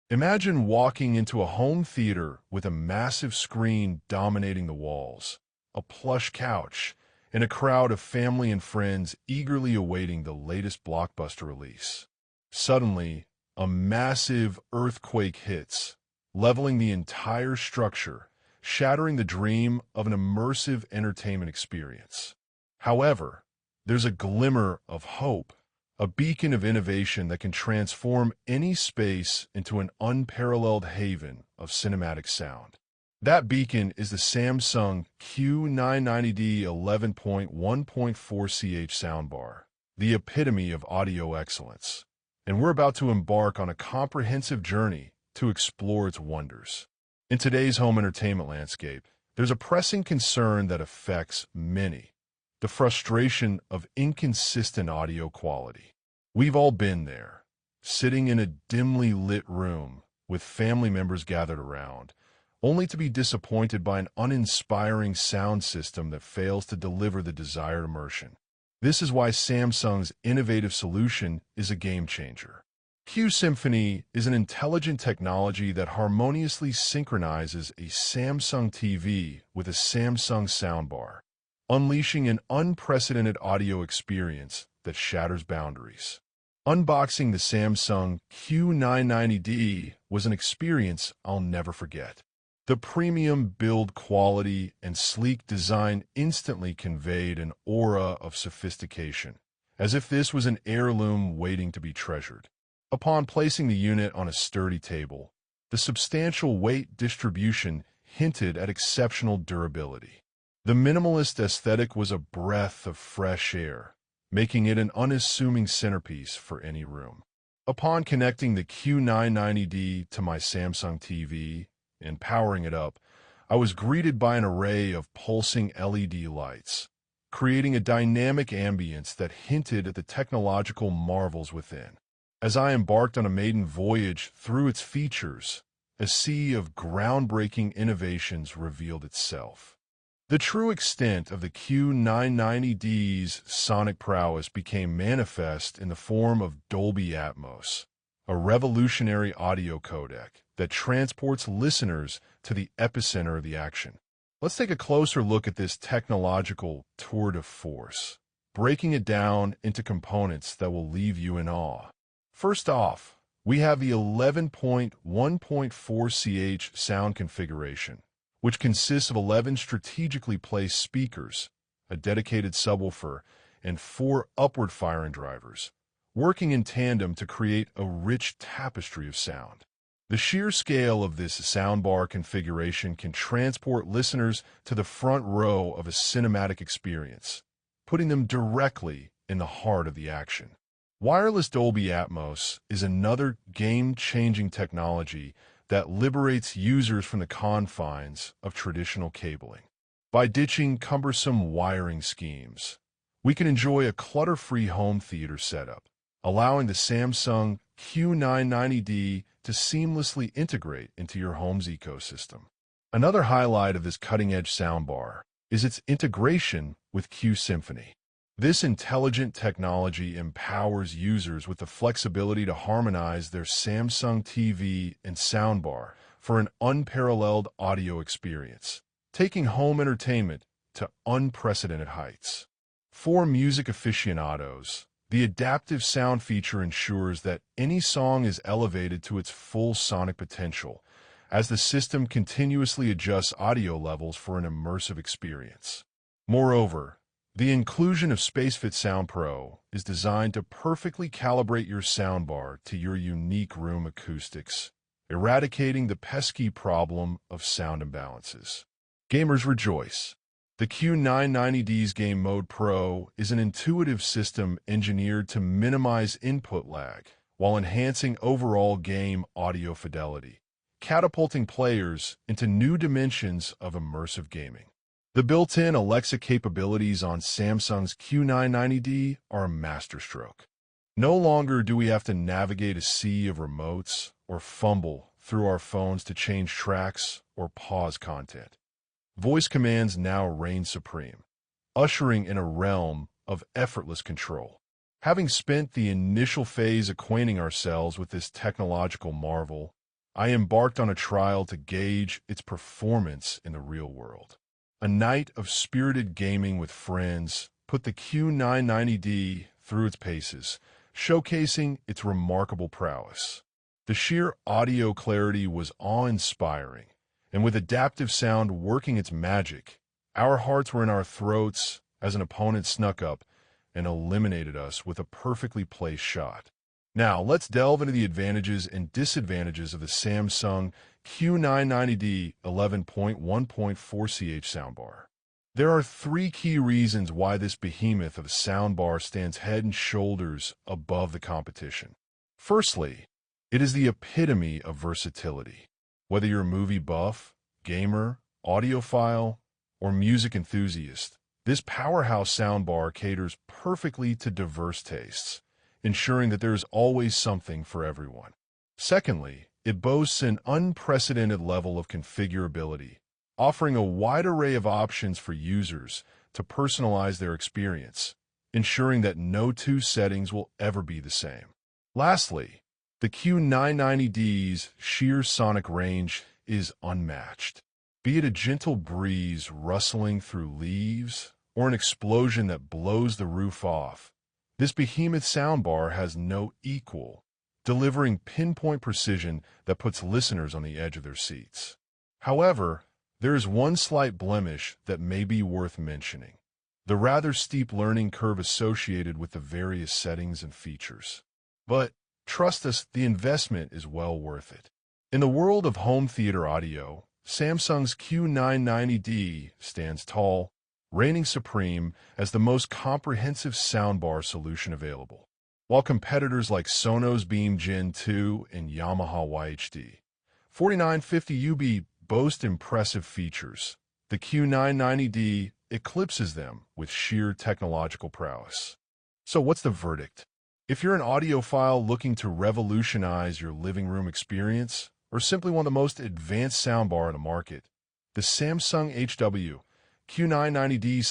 Imagine walking into a home theater with a massive screen dominating the walls, a plush couch, and a crowd of family and friends eagerly awaiting the latest blockbuster release. Suddenly, a massive earthquake hits, leveling the entire structure, shattering the dream of an immersive entertainment experience. However, there's a glimmer of hope, a beacon of innovation that can transform any space into an unparalleled haven of cinematic sound. That beacon is the Samsung Q990D 11.1.4ch soundbar, the epitome of audio excellence. And we're about to embark on a comprehensive journey to explore its wonders. In today's home entertainment landscape, there's a pressing concern that affects many: the frustration of inconsistent audio quality. We've all been there, sitting in a dimly lit room with family members gathered around, only to be disappointed by an uninspiring sound system that fails to deliver the desired immersion. This is why Samsung's innovative solution is a game changer. Q Symphony is an intelligent technology that harmoniously synchronizes a Samsung TV with a Samsung soundbar, unleashing an unprecedented audio experience that shatters boundaries. Unboxing the Samsung Q990D was an experience I'll never forget. The premium build quality and sleek design instantly conveyed an aura of sophistication, as if this was an heirloom waiting to be treasured. Upon placing the unit on a sturdy table, the substantial weight distribution hinted at exceptional durability. The minimalist aesthetic was a breath of fresh air, making it an unassuming centerpiece for any room. Upon connecting the Q990D to my Samsung TV and powering it up, I was greeted by an array of pulsing LED lights, creating a dynamic ambience that hinted at the technological marvels within. As I embarked on a maiden voyage through its features, a sea of groundbreaking innovations revealed itself. The true extent of the Q990D's sonic prowess became manifest in the form of Dolby Atmos, a revolutionary audio codec that transports listeners to the epicenter of the action. Let's take a closer look at this technological tour de force, breaking it down into components that will leave you in awe. First off, we have the 11.1.4ch sound configuration, which consists of 11 strategically placed speakers, a dedicated subwoofer, and 4 upward-firing drivers, working in tandem to create a rich tapestry of sound. The sheer scale of this soundbar configuration can transport listeners to the front row of a cinematic experience, putting them directly in the heart of the action. Wireless Dolby Atmos is another game-changing technology that liberates users from the confines of traditional cabling. By ditching cumbersome wiring schemes, we can enjoy a clutter-free home theater setup, allowing the Samsung Q990D to seamlessly integrate into your home's ecosystem. Another highlight of this cutting-edge soundbar is its integration with Q Symphony. This intelligent technology empowers users with the flexibility to harmonize their Samsung TV and soundbar for an unparalleled audio experience, taking home entertainment to unprecedented heights. For music aficionados, the adaptive sound feature ensures that any song is elevated to its full sonic potential, as the system continuously adjusts audio levels for an immersive experience. Moreover, the inclusion of SpaceFit Sound Pro is designed to perfectly calibrate your soundbar to your unique room acoustics, eradicating the pesky problem of sound imbalances. Gamers rejoice! The Q990D's Game Mode Pro is an intuitive system engineered to minimize input lag while enhancing overall game audio fidelity, catapulting players into new dimensions of immersive gaming. The built-in Alexa capabilities on Samsung's Q990D are a masterstroke. No longer do we have to navigate a sea of remotes or fumble through our phones to change tracks or pause content. Voice commands now reign supreme, ushering in a realm of effortless control. Having spent the initial phase acquainting ourselves with this technological marvel, I embarked on a trial to gauge its performance in the real world. A night of spirited gaming with friends put the Q990D through its paces, showcasing its remarkable prowess. The sheer audio clarity was awe-inspiring, and with adaptive sound working its magic, our hearts were in our throats as an opponent snuck up and eliminated us with a perfectly placed shot. Now, let's delve into the advantages and disadvantages of the Samsung Q990D 11.1.4ch soundbar. There are three key reasons why this behemoth of a soundbar stands head and shoulders above the competition. Firstly, it is the epitome of versatility. Whether you're a movie buff, gamer, audiophile, or music enthusiast, this powerhouse soundbar caters perfectly to diverse tastes, ensuring that there is always something for everyone. Secondly, it boasts an unprecedented level of configurability, offering a wide array of options for users to personalize their experience, ensuring that no two settings will ever be the same. Lastly, the Q990D's sheer sonic range is unmatched. Be it a gentle breeze rustling through leaves or an explosion that blows the roof off, this behemoth soundbar has no equal, delivering pinpoint precision that puts listeners on the edge of their seats. However, there is one slight blemish that may be worth mentioning: the rather steep learning curve associated with the various settings and features. But trust us, the investment is well worth it. In the world of home theater audio, Samsung's Q990D stands tall, reigning supreme as the most comprehensive soundbar solution available. While competitors like Sonos Beam Gen 2 and Yamaha YHD 4950UB boast impressive features, the Q990D eclipses them with sheer technological prowess. So what's the verdict? If you're an audiophile looking to revolutionize your living room experience, or simply want the most advanced soundbar on the market, the Samsung HW Q990D